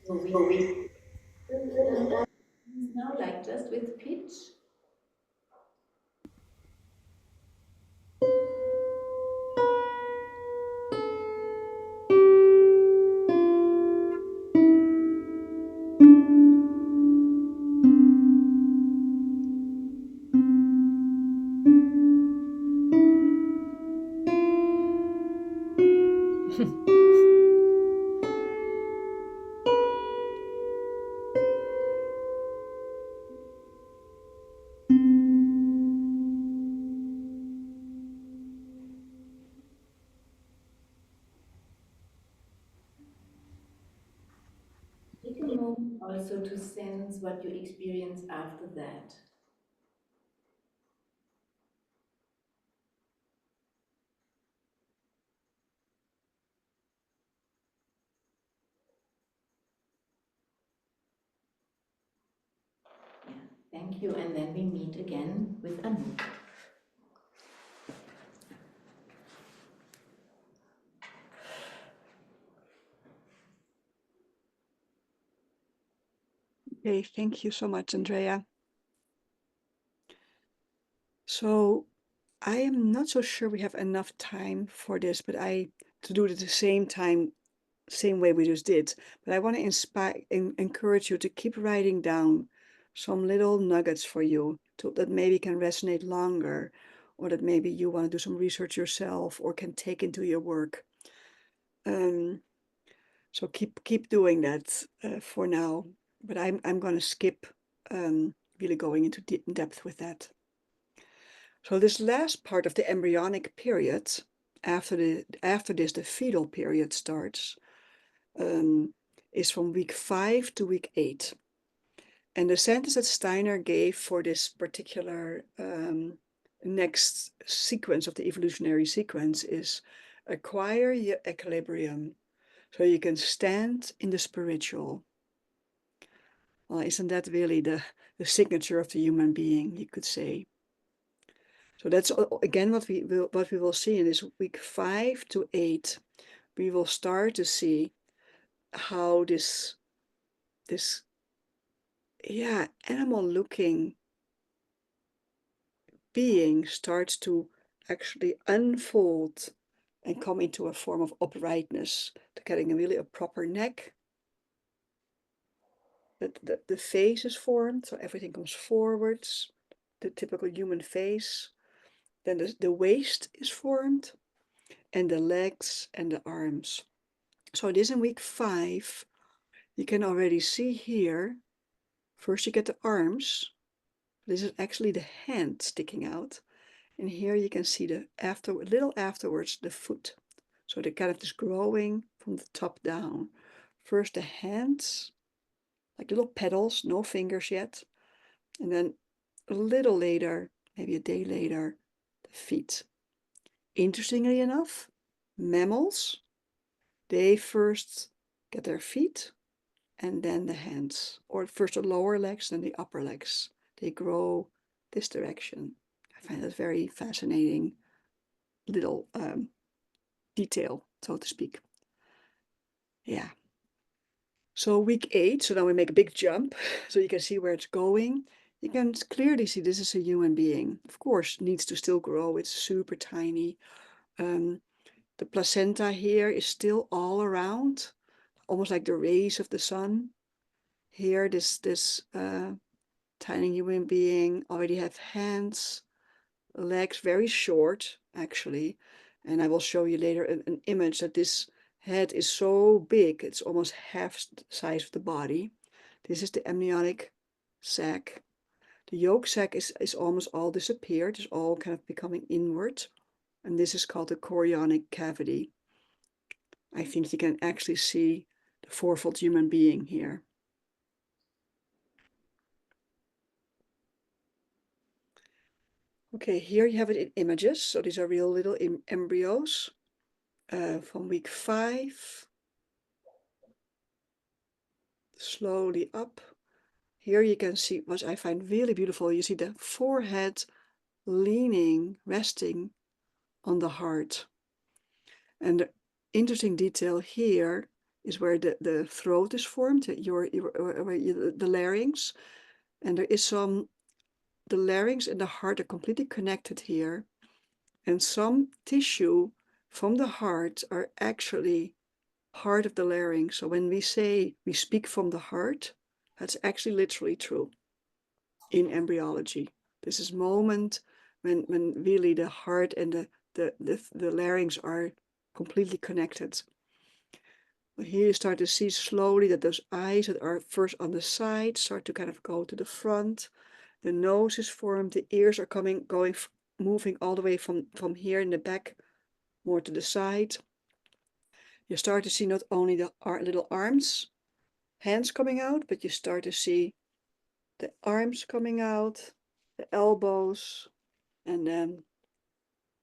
So we now like just with pitch. Take a moment also to sense what you experience after that. Yeah, thank you. And then we meet again with Anouk. Okay, thank you so much, Andrea. So I am not so sure we have enough time for this, but to do it at the same way we just did. But I want to encourage you to keep writing down some little nuggets for you that maybe can resonate longer, or that maybe you want to do some research yourself or can take into your work. So keep doing that for now. But I'm going to skip really going into depth with that. So this last part of the embryonic period, after this, the fetal period starts. is from week 5 to week 8. And the sentence that Steiner gave for this particular next sequence of the evolutionary sequence is, acquire your equilibrium so you can stand in the spiritual. Well, isn't that really the signature of the human being, you could say? So that's again what we will see in this week 5 to 8. We will start to see how this animal looking being starts to actually unfold and come into a form of uprightness, to getting really a proper neck. The face is formed, so everything comes forwards, the typical human face. Then the waist is formed, and the legs and the arms. So this in week 5, you can already see here, first you get the arms. This is actually the hand sticking out. And here you can see little afterwards, the foot. So the kind of this growing from the top down. First the hands, like little petals, no fingers yet. And then a little later, maybe a day later, the feet. Interestingly enough, mammals, they first get their feet and then the hands. Or first the lower legs, then the upper legs. They grow this direction. I find that very fascinating little detail, so to speak. Yeah. So week 8, so now we make a big jump, so you can see where it's going. You can clearly see this is a human being. Of course, needs to still grow. It's super tiny. The placenta here is still all around, almost like the rays of the sun. Here, this tiny human being already have hands, legs, very short, actually. And I will show you later an image that this head is so big, it's almost half the size of the body. This is the embryonic sac. The yolk sac is almost all disappeared. It's all kind of becoming inward. And this is called the chorionic cavity. I think you can actually see the fourfold human being here. Okay, here you have it in images. So these are real little embryos from week 5. Slowly up. Here you can see what I find really beautiful. You see the forehead leaning, resting on the heart. And the interesting detail here is where the throat is formed, the larynx. And there is the larynx and the heart are completely connected here. And some tissue from the heart are actually part of the larynx. So when we say we speak from the heart, that's actually literally true in embryology. This is moment when really the heart and the larynx are completely connected. Here you start to see slowly that those eyes that are first on the side start to kind of go to the front. The nose is formed, the ears are moving all the way from here in the back, more to the side. You start to see not only the little arms, hands coming out, but you start to see the arms coming out, the elbows, and then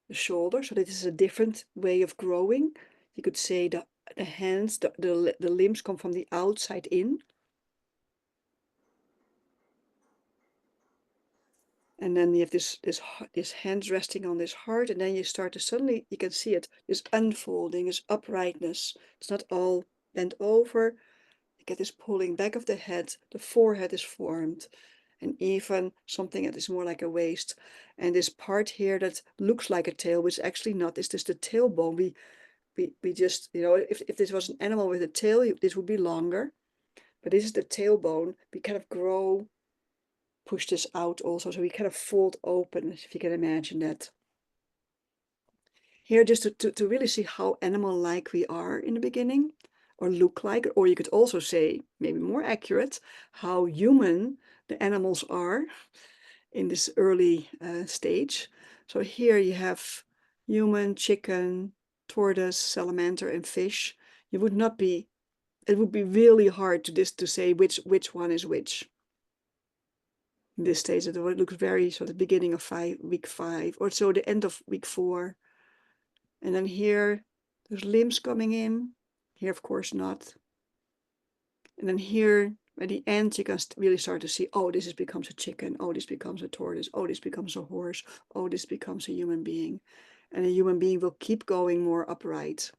the shoulder. So this is a different way of growing. You could say the hands, the limbs come from the outside in. And then you have this hands resting on this heart, and then you start to suddenly, you can see it, this unfolding, this uprightness. It's not all bent over. You get this pulling back of the head, the forehead is formed, and even something that is more like a waist. And this part here that looks like a tail, which actually not, is just the tailbone. We just, if this was an animal with a tail, this would be longer. But this is the tailbone. We kind of push this out also, so we kind of fold open, if you can imagine that. Here, just to really see how animal-like we are in the beginning, or look like, or you could also say, maybe more accurate, how human the animals are in this early stage. So here you have human, chicken, tortoise, salamander, and fish. You would not be it would be really hard to say which one is which. In this stage, it looks very sort of beginning of week 5, or so the end of week 4. And then here, there's limbs coming in. Here, of course, not. And then here, at the end, you can really start to see, oh, this becomes a chicken. Oh, this becomes a tortoise. Oh, this becomes a horse. Oh, this becomes a human being. And a human being will keep going more upright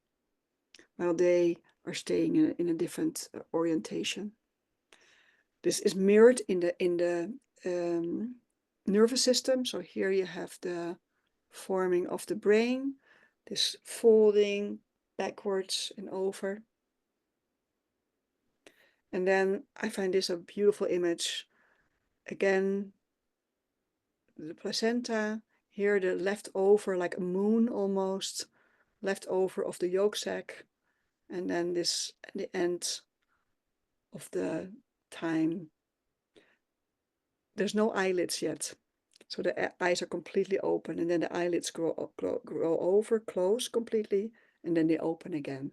while they are staying in a different orientation. This is mirrored in the nervous system. So here you have the forming of the brain, this folding backwards and over. And then I find this a beautiful image. Again, the placenta, here the leftover, like a moon almost, leftover of the yolk sac. And then this at the end of the time. There's no eyelids yet. So the eyes are completely open, and then the eyelids grow over, close completely, and then they open again.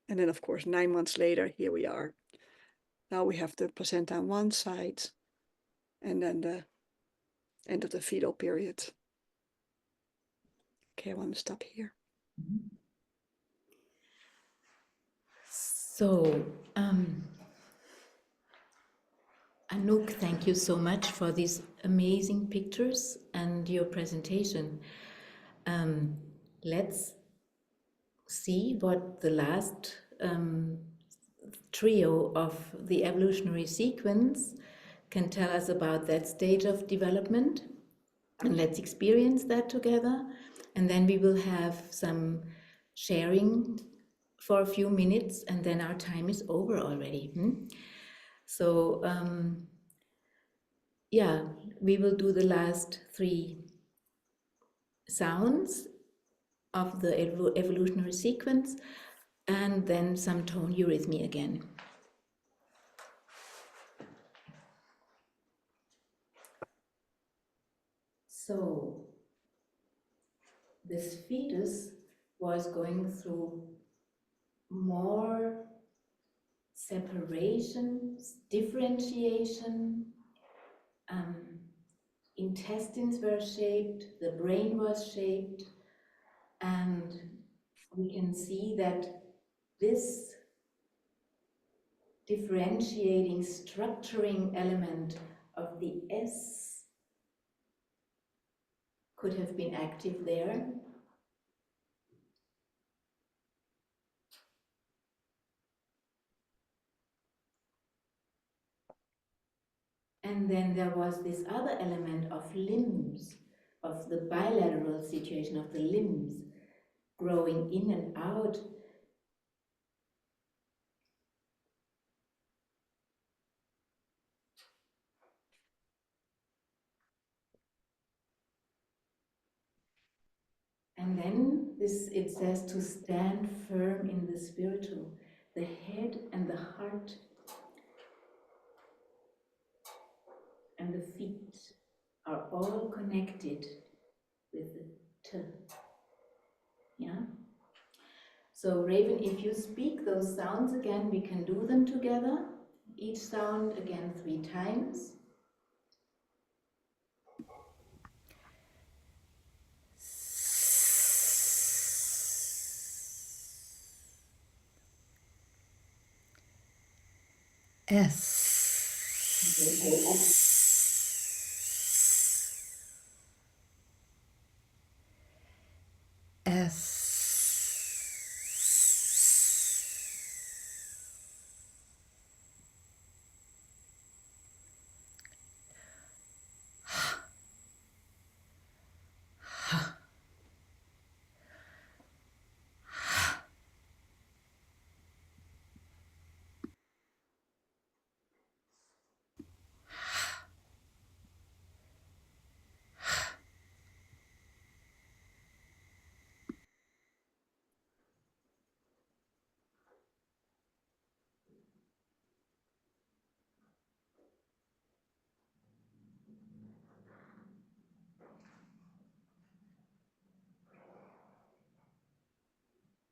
And then, of course, 9 months later, here we are. Now we have the placenta on one side, and then the end of the fetal period. Okay, I want to stop here. So, Anouk, thank you so much for these amazing pictures and your presentation. Let's see what the last trio of the evolutionary sequence can tell us about that stage of development. And let's experience that together. And then we will have some sharing for a few minutes, and then our time is over already. So, yeah, we will do the last 3 sounds of the evolutionary sequence, and then some tone eurythmy again. So, this fetus was going through more separation, differentiation, intestines were shaped, the brain was shaped, and we can see that this differentiating, structuring element of the S could have been active there. And then there was this other element of limbs, of the bilateral situation of the limbs, growing in and out. And then it says to stand firm in the spiritual. The head and the heart and the feet are all connected with the T. Yeah? So Raven, if you speak those sounds again, we can do them together. Each sound again 3 times. S. S.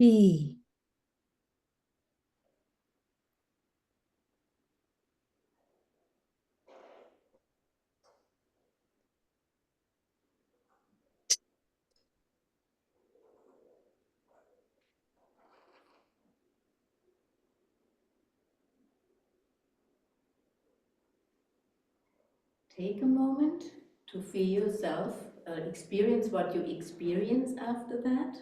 B. take a moment to feel yourself, experience what you experience after that.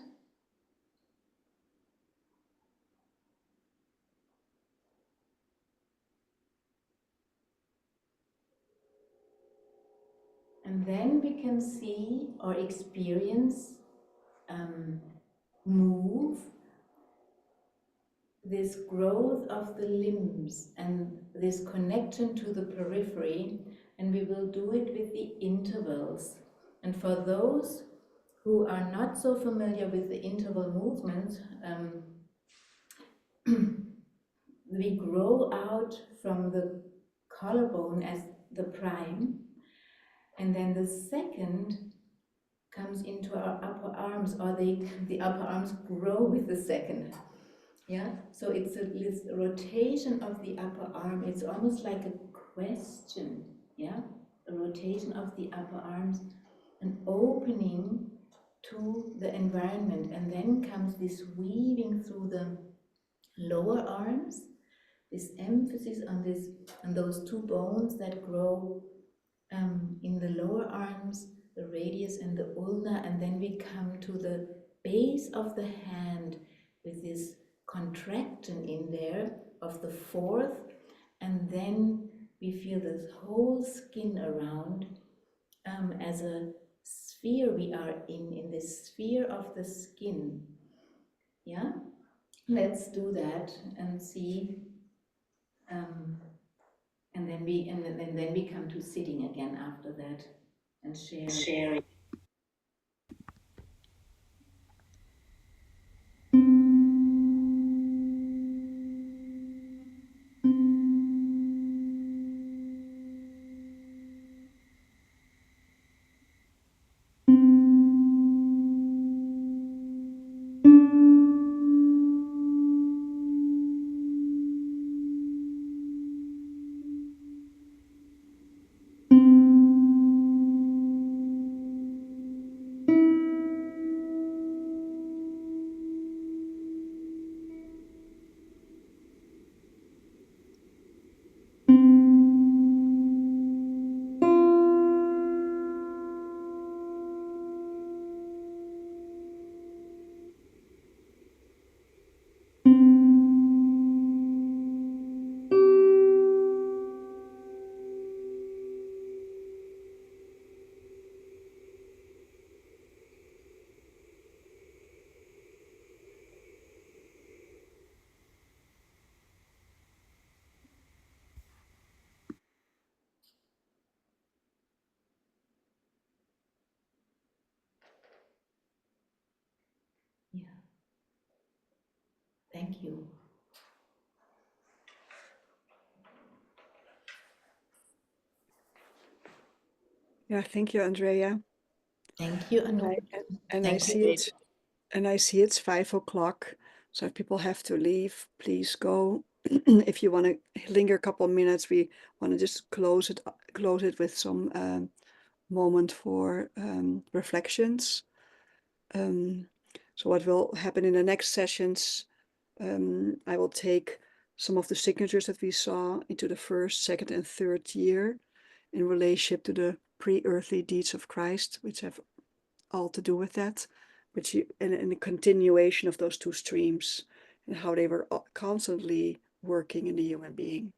And then we can see or experience, move this growth of the limbs and this connection to the periphery, and we will do it with the intervals. And for those who are not so familiar with the interval movements, we grow out from the collarbone as the prime, and then the second comes into our upper arms, or the upper arms grow with the second. Yeah, so it's this rotation of the upper arm. It's almost like a question. Yeah, a rotation of the upper arms, an opening to the environment, and then comes this weaving through the lower arms. This emphasis on those two bones that grow in the lower arms, the radius and the ulna, and then we come to the base of the hand with this contraction in there of the fourth, and then we feel this whole skin around as a sphere we are in this sphere of the skin. Yeah, let's do that and see. And then we come to sitting again after that and sharing. Yeah. Thank you. Yeah, thank you, Andrea. Thank you, Anouk. And I Thank see you. it, and I see it's 5 o'clock. So if people have to leave, please go. If you want to linger a couple of minutes, we want to just close it with some moment for reflections. So what will happen in the next sessions, I will take some of the signatures that we saw into the first, second, and third year in relationship to the pre-earthly deeds of Christ, which have all to do with that, and the continuation of those two streams and how they were constantly working in the human being.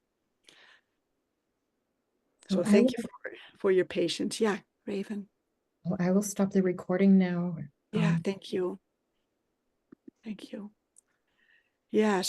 So thank you for your patience. Yeah, Raven. I will stop the recording now. Yeah, thank you. Thank you. Yeah.